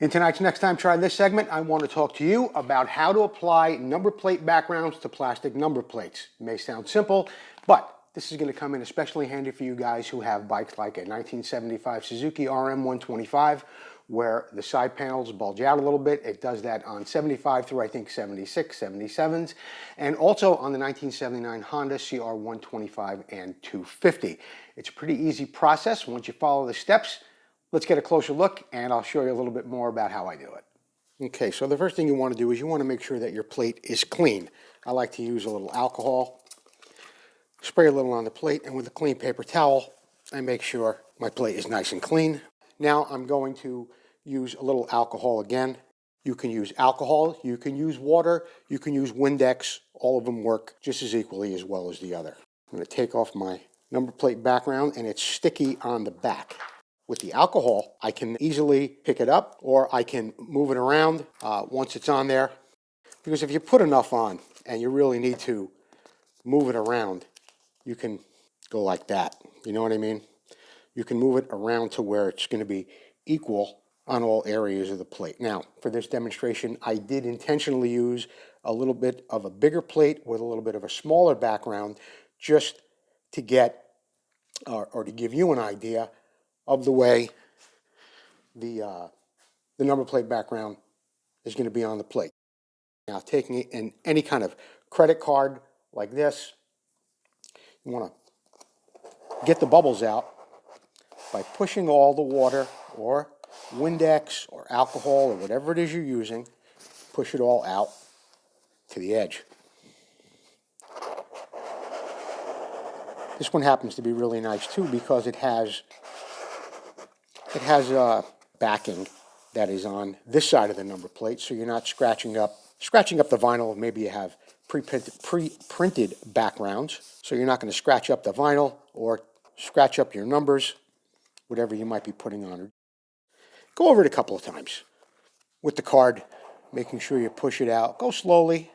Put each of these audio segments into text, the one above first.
In tonight's Next Time Try This segment, I want to talk to you about how to apply number plate backgrounds to plastic number plates. It may sound simple, but this is going to come in especially handy for you guys who have bikes like a 1975 Suzuki RM125, where the side panels bulge out a little bit. It does that on 75 through I think 76, 77s, and also on the 1979 Honda CR125 and 250. It's a pretty easy process once you follow the steps. Let's get a closer look and I'll show you a little bit more about how I do it. Okay, so the first thing you want to do is you want to make sure that your plate is clean. I like to use a little alcohol, spray a little on the plate, and with a clean paper towel, I make sure my plate is nice and clean. Now I'm going to use a little alcohol again. You can use alcohol, you can use water, you can use Windex. All of them work just as equally as well as the other. I'm going to take off my number plate background, and it's sticky on the back. With the alcohol, I can easily pick it up or I can move it around once it's on there. Because if you put enough on and you really need to move it around, you can go like that. You know what I mean? You can move it around to where it's going to be equal on all areas of the plate. Now, for this demonstration, I did intentionally use a little bit of a bigger plate with a little bit of a smaller background just to get or to give you an idea of the way the number plate background is going to be on the plate. Now, taking it in any kind of credit card like this, you want to get the bubbles out by pushing all the water or Windex or alcohol or whatever it is you're using, push it all out to the edge. This one happens to be really nice too because it has a backing that is on this side of the number plate, so you're not scratching up the vinyl. Maybe you have pre-printed backgrounds, so you're not going to scratch up the vinyl or scratch up your numbers, whatever you might be putting on it. Go over it a couple of times with the card, making sure you push it out. Go slowly.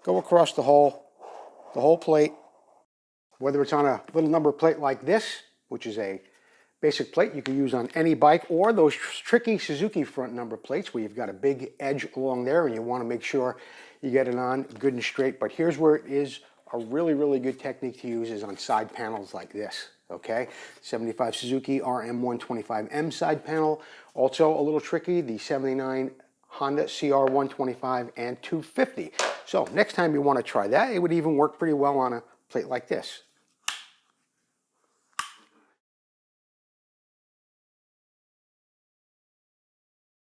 Go across the whole plate. Whether it's on a little number plate like this, which is a basic plate you can use on any bike, or those tricky Suzuki front number plates where you've got a big edge along there and you want to make sure you get it on good and straight. But here's where it is a really, really good technique to use is on side panels like this, okay? 75 Suzuki RM125M side panel. Also a little tricky, the 79 Honda CR125 and 250. So next time you want to try that, it would even work pretty well on a plate like this.